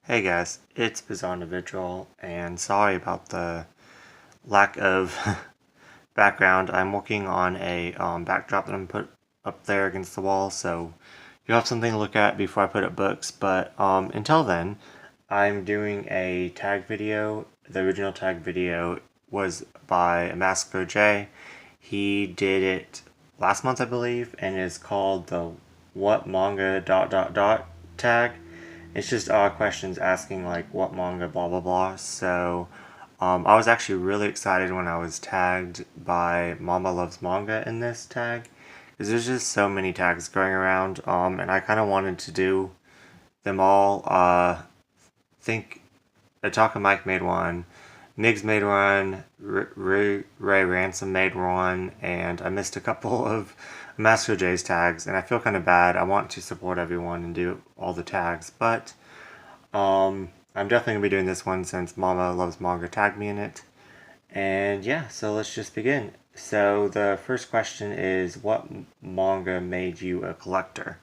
Hey guys, it's Bizarre Individual, and sorry about the lack of background. I'm working on a backdrop that I'm put up there against the wall, so you'll have something to look at before I put up books. But until then, I'm doing a tag video. The original tag video was by AMeskeOHJ. He did it last month, I believe, and is called the what manga tag. It's just questions asking like what manga blah blah blah. So I was actually really excited when I was tagged by Mommaluvsmanga in this tag because there's just so many tags going around, and I kind of wanted to do them all. Think Ataka Mike made one, Migs made one, Ray Ransom made one, and I missed a couple of AMeskeOHJ's tags, and I feel kind of bad. I want to support everyone and do all the tags, but I'm definitely going to be doing this one since Mommaluvsmanga tagged me in it. And yeah, so let's just begin. So the first question is, what manga made you a collector?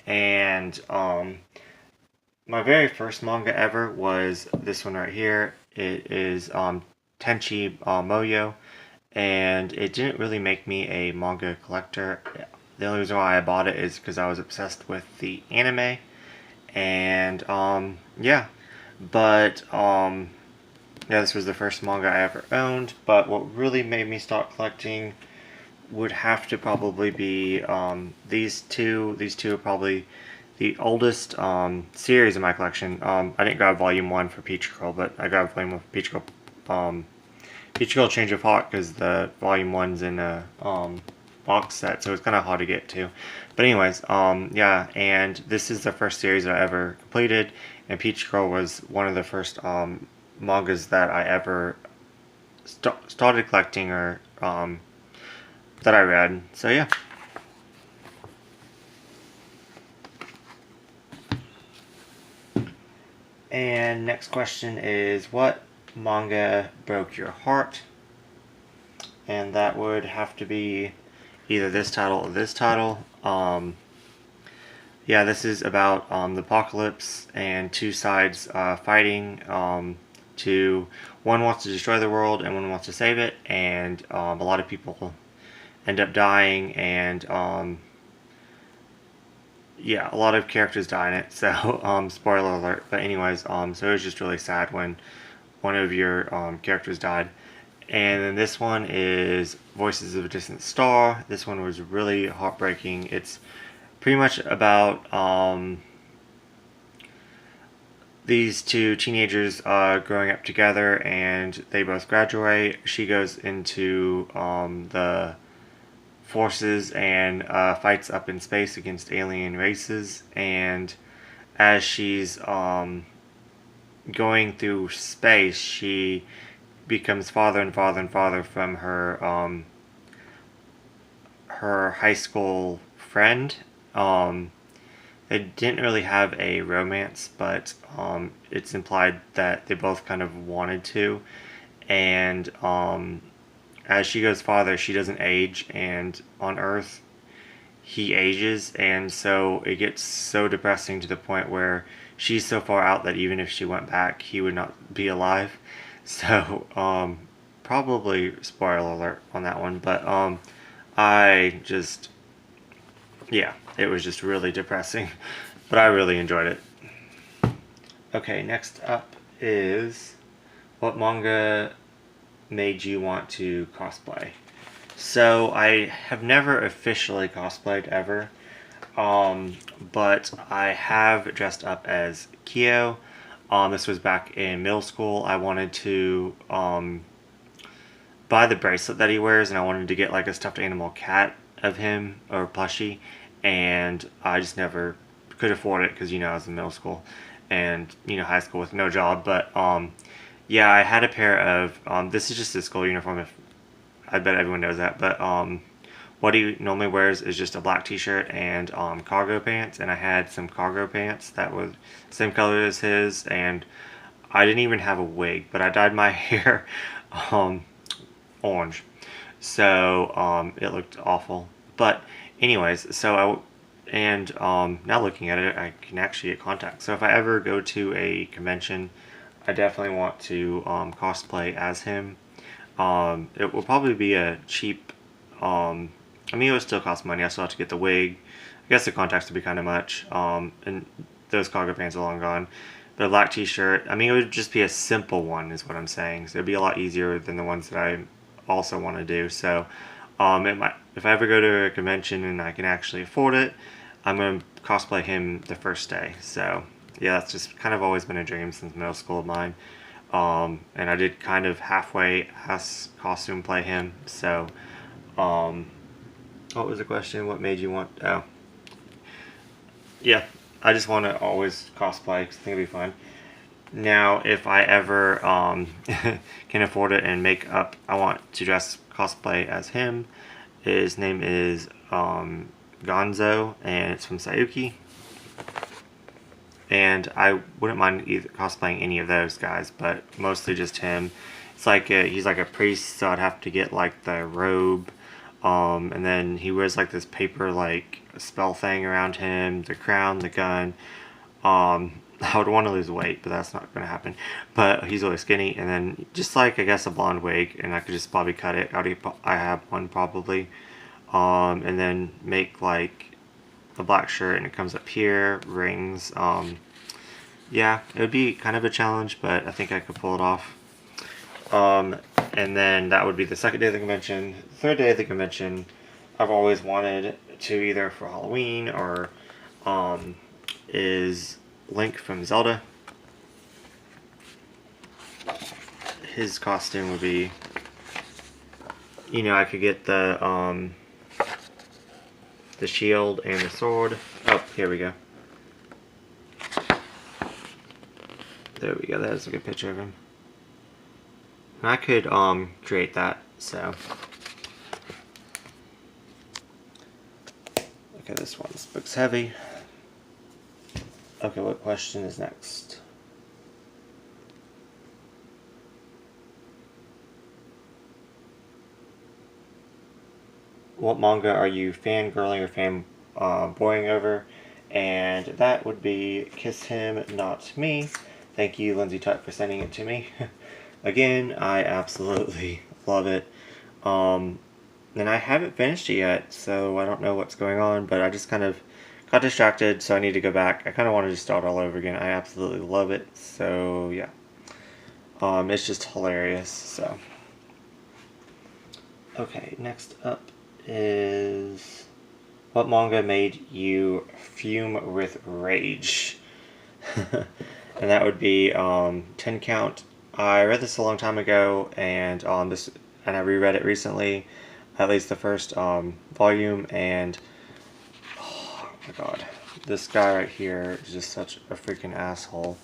And my very first manga ever was this one right here. It is Tenchi Moyo, and it didn't really make me a manga collector. The only reason why I bought it is because I was obsessed with the anime, and yeah, but yeah, this was the first manga I ever owned. But what really made me start collecting would have to probably be these two. These two are probably the oldest series in my collection. I didn't grab Volume 1 for Peach Girl, but I grabbed Volume 1 for Peach Girl. Peach Girl Change of Heart because the Volume 1's in a box set, so it's kind of hard to get to. But anyways, yeah, and this is the first series I ever completed, and Peach Girl was one of the first mangas that I ever started collecting or that I read. So yeah. And next question is, what manga broke your heart? And that would have to be either this title or this title. Yeah, this is about the apocalypse and two sides fighting. One wants to destroy the world and one wants to save it, and a lot of people end up dying, and yeah, a lot of characters die in it. So spoiler alert. But anyways, so it was just really sad when one of your characters died. And then this one is Voices of a Distant Star. This one was really heartbreaking. It's pretty much about these two teenagers growing up together, and they both graduate. She goes into the forces and fights up in space against alien races. And as she's going through space, she becomes farther and farther and farther from her high school friend. They didn't really have a romance, but it's implied that they both kind of wanted to. And as she goes farther, she doesn't age, and on Earth, he ages, and so it gets so depressing to the point where she's so far out that even if she went back, he would not be alive. So, probably spoiler alert on that one, but I just, yeah, it was just really depressing, but I really enjoyed it. Okay, next up is, what manga made you want to cosplay? So I have never officially cosplayed ever, but I have dressed up as Kyo. This was back in middle school. I wanted to buy the bracelet that he wears, and I wanted to get like a stuffed animal cat of him or plushie, and I just never could afford it because I was in middle school and high school with no job. But yeah, I had a pair of this is just his school uniform. If I bet everyone knows that, but what he normally wears is just a black t-shirt and cargo pants, and I had some cargo pants that were the same color as his, and I didn't even have a wig, but I dyed my hair orange, so it looked awful. But anyways, so And now looking at it, I can actually get contacts. So if I ever go to a convention, I definitely want to cosplay as him. It will probably be a cheap. I mean, it would still cost money. I still have to get the wig. I guess the contacts would be kind of much. And those cargo pants are long gone. But a black t-shirt. I mean, it would just be a simple one, is what I'm saying. So it'd be a lot easier than the ones that I also want to do. So, if I ever go to a convention and I can actually afford it, I'm gonna cosplay him the first day. So yeah, that's just kind of always been a dream since middle school of mine. And I did kind of halfway ass costume play him. So, what was the question? What made you want? Oh, yeah, I just want to always cosplay because I think it'd be fun. Now, if I ever can afford it and make up, I want to dress cosplay as him. His name is Gonzo, and it's from Sayuki. And I wouldn't mind either cosplaying any of those guys, but mostly just him. It's like he's like a priest, so I'd have to get like the robe, and then he wears like this paper like spell thing around him, the crown, the gun. I would want to lose weight, but that's not going to happen. But he's really skinny, and then just like I guess a blonde wig, and I could just probably cut it. I have one probably, and then make like a black shirt, and it comes up here, rings. Yeah, it would be kind of a challenge, but I think I could pull it off. And then that would be the second day of the convention. The third day of the convention, I've always wanted to either for Halloween or is Link from Zelda. His costume would be, I could get the shield and the sword. Oh, here we go. There we go. That's a good picture of him. I could create that. So okay, this book's heavy. Okay, what question is next? What manga are you fangirling or fanboying over? And that would be Kiss Him, Not Me. Thank you, Lindsay, for sending it to me. Again, I absolutely love it. And I haven't finished it yet, so I don't know what's going on, but I just kind of got distracted, so I need to go back. I kind of wanted to start all over again. I absolutely love it, so yeah. It's just hilarious, so. Okay, next up is what manga made you fume with rage? And that would be 10 Count. I read this a long time ago, and I reread it recently, at least the first volume, and oh my god, this guy right here is just such a freaking asshole.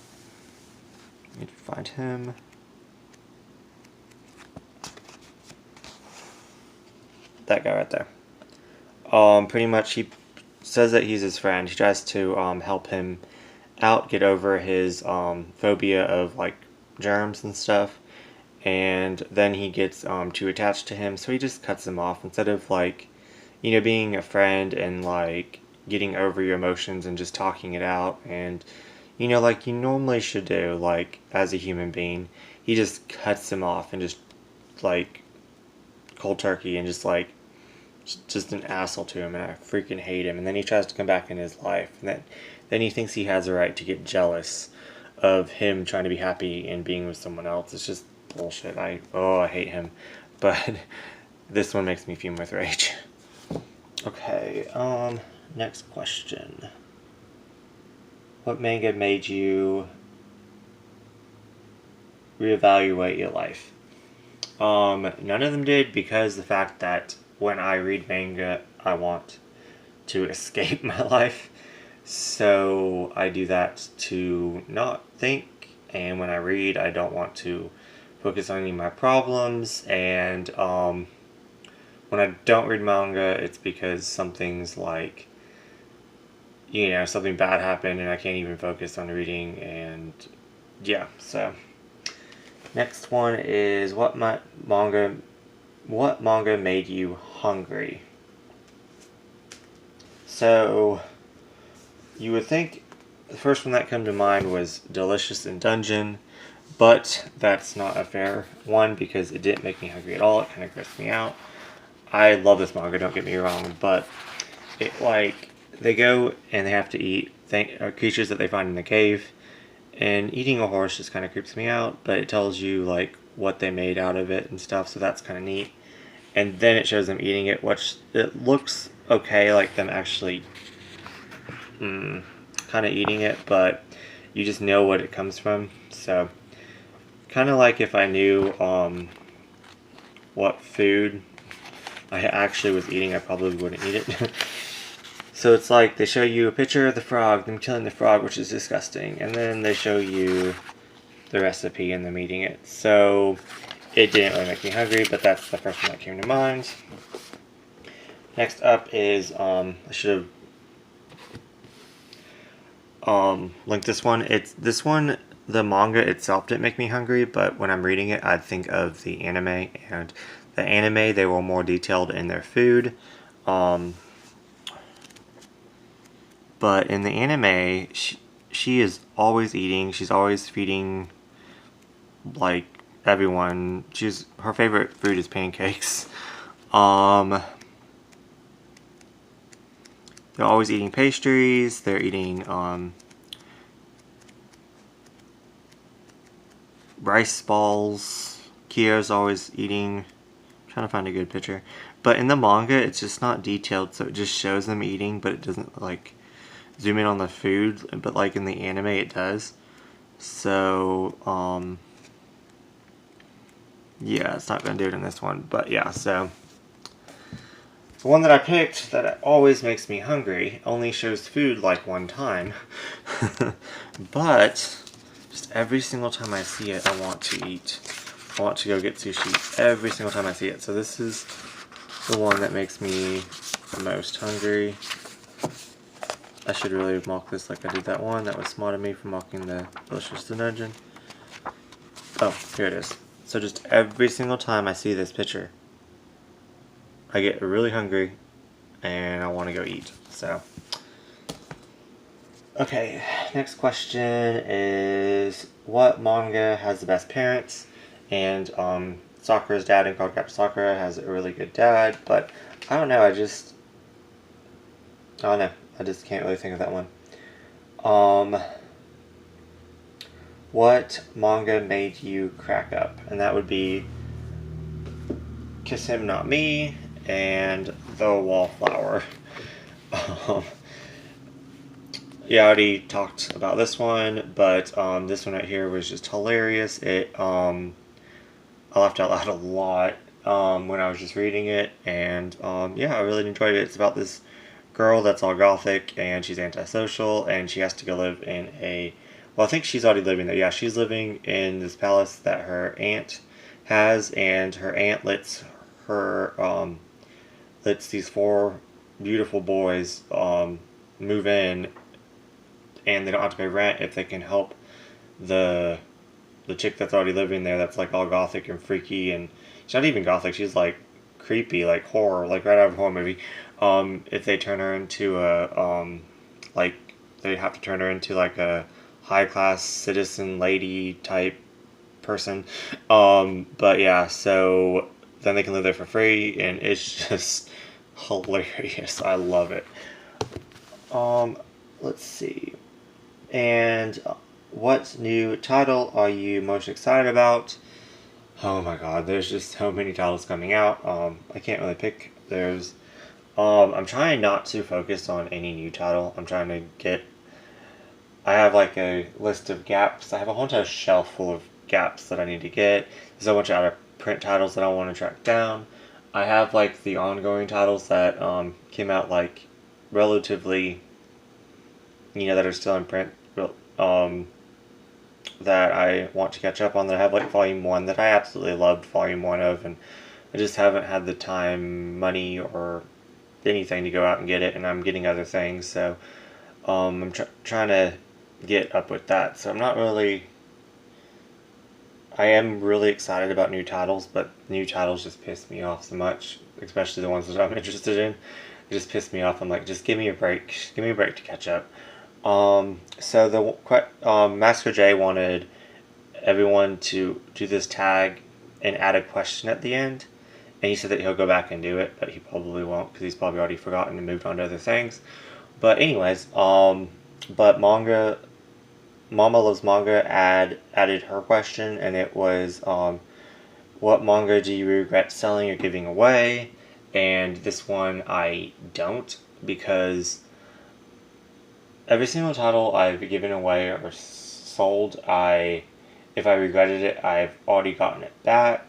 I need to find him. That guy right there. Pretty much he says that he's his friend. He tries to help him out, get over his phobia of like germs and stuff, and then he gets too attached to him, so he just cuts him off instead of like, being a friend and like getting over your emotions and just talking it out, and like you normally should do, like as a human being. He just cuts him off and just like cold turkey and just like just an asshole to him, and I freaking hate him. And then he tries to come back in his life, and then he thinks he has a right to get jealous of him trying to be happy and being with someone else. It's just bullshit. I hate him. But this one makes me fume with rage. Okay, next question. What manga made you reevaluate your life? None of them did, because the fact that when I read manga, I want to escape my life. So I do that to not think, and when I read, I don't want to focus on any of my problems, and when I don't read manga, it's because something's like, something bad happened and I can't even focus on reading, and yeah, so. Next one is what manga made you hungry? So you would think the first one that came to mind was Delicious in Dungeon, but that's not a fair one because it didn't make me hungry at all. It kind of grossed me out. I love this manga, don't get me wrong, but it, like, they go and they have to eat creatures that they find in the cave, and eating a horse just kind of creeps me out, but it tells you, like, what they made out of it and stuff, so that's kind of neat. And then it shows them eating it, which it looks okay, like them actually kind of eating it, but you just know what it comes from. So kind of like if I knew what food I actually was eating, I probably wouldn't eat it. So it's like they show you a picture of the frog, them killing the frog, which is disgusting, and then they show you the recipe and them eating it. So it didn't really make me hungry, but that's the first one that came to mind. Next up is I should have linked this one. This one, the manga itself didn't make me hungry, but when I'm reading it, I think of the anime, and the anime, they were more detailed in their food. But in the anime, she is always eating. She's always feeding, like, everyone. Her favorite food is pancakes. They're always eating pastries. They're eating rice balls. Kyo's always eating. I'm trying to find a good picture. But in the manga, it's just not detailed, so it just shows them eating, but it doesn't, like, zoom in on the food. But, like, in the anime, it does. So, yeah, it's not going to do it in this one. But, yeah, so the one that I picked that always makes me hungry only shows food, like, one time. But just every single time I see it, I want to eat. I want to go get sushi every single time I see it. So this is the one that makes me the most hungry. I should really have mocked this like I did that one. That was smart of me for mocking the Delicious Dungeon. Oh, here it is. So just every single time I see this picture, I get really hungry and I want to go eat. So, okay, next question is, what manga has the best parents? And Sakura's dad in Cardcaptor Sakura has a really good dad, but I don't know, I just can't really think of that one. What manga made you crack up? And that would be Kiss Him Not Me and The Wallflower. Yeah, I already talked about this one, but this one right here was just hilarious. I laughed out loud a lot when I was just reading it, and yeah, I really enjoyed it. It's about this girl that's all gothic, and she's antisocial, and she has to go live in well, I think she's already living there. Yeah, she's living in this palace that her aunt has, and her aunt lets these 4 beautiful boys move in, and they don't have to pay rent if they can help the chick that's already living there, that's like all gothic and freaky, and she's not even gothic, she's like creepy, like horror, like right out of a horror movie. If they turn her into like, they have to turn her into like a high class citizen lady type person. But yeah, so then they can live there for free, and it's just hilarious. I love it. Let's see. And what new title are you most excited about? Oh my god, there's just so many titles coming out. I can't really pick. I'm trying not to focus on any new title. I have like a list of gaps. I have a whole entire shelf full of gaps that I need to get. There's a bunch of out of print titles that I want to track down. I have like the ongoing titles that came out like relatively, that are still in print, that I want to catch up on. That I have like volume 1 that I absolutely loved volume 1 of, and I just haven't had the time, money, or anything to go out and get it, and I'm getting other things, so I'm trying to get up with that. So I am really excited about new titles, but new titles just piss me off so much, especially the ones that I'm interested in. They just piss me off. I'm like, just give me a break. Give me a break to catch up. So the Master J wanted everyone to do this tag and add a question at the end, and he said that he'll go back and do it, but he probably won't because he's probably already forgotten and moved on to other things. But anyways, but Mommaluvsmanga added her question, and it was, what manga do you regret selling or giving away? And this one I don't, because every single title I've given away or sold, if I regretted it, I've already gotten it back.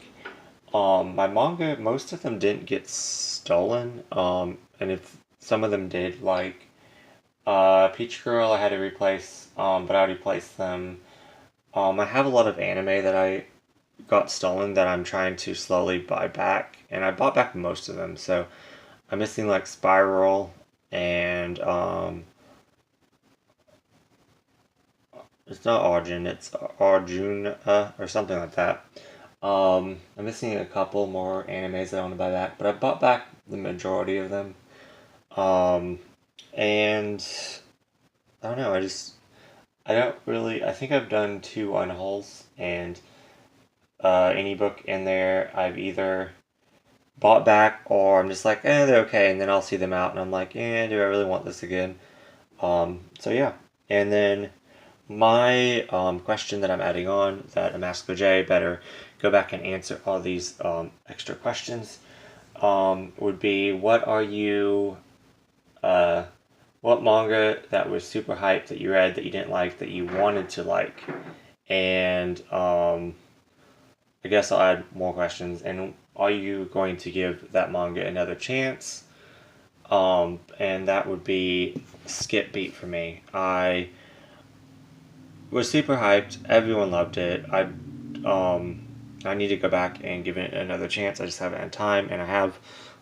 My manga, most of them didn't get stolen. And if some of them did, like Peach Girl, I had to replace, but I replaced them. I have a lot of anime that I got stolen that I'm trying to slowly buy back, and I bought back most of them. So I'm missing like Spiral and it's not Arjun, it's Arjuna or something like that. I'm missing a couple more animes that I want to buy back, but I bought back the majority of them. And I don't know, I think I've done 2 unhauls, and any book in there I've either bought back or I'm just like, they're okay, and then I'll see them out and I'm like, do I really want this again? So yeah. And then my question that I'm adding on, that AMeskeOHJ better go back and answer all these extra questions, would be, what manga that was super hyped that you read that you didn't like that you wanted to like? And I guess I'll add more questions. And are you going to give that manga another chance? And that would be Skip Beat for me. I was super hyped. Everyone loved it. I need to go back and give it another chance. I just haven't had time, and I have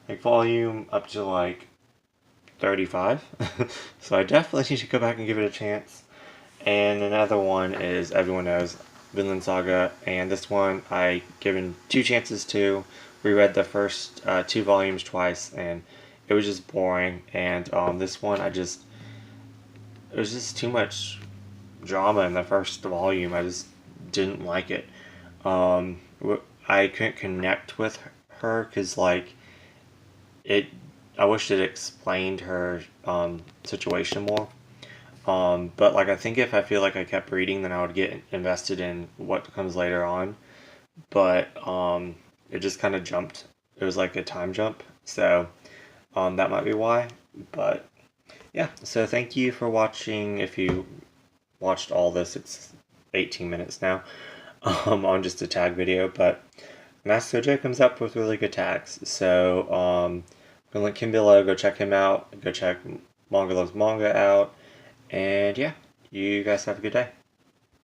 like volume up to like 35. So I definitely need to go back and give it a chance. And another one is, everyone knows, Vinland Saga, and this one I given 2 chances to. Reread the first 2 volumes twice, and it was just boring. And this one, it was just too much drama in the first volume. I just didn't like it. I couldn't connect with her because like I wish it explained her situation more. But like I think if I feel like I kept reading, then I would get invested in what comes later on. But it just kind of jumped. It was like a time jump, so that might be why. But yeah, so thank you for watching. If you watched all this, it's 18 minutes now on just a tag video. But AMeskeOHJ comes up with really good tags, so I'm gonna link him below. Go check him out. Go check Mommaluvsmanga out. And yeah, you guys have a good day.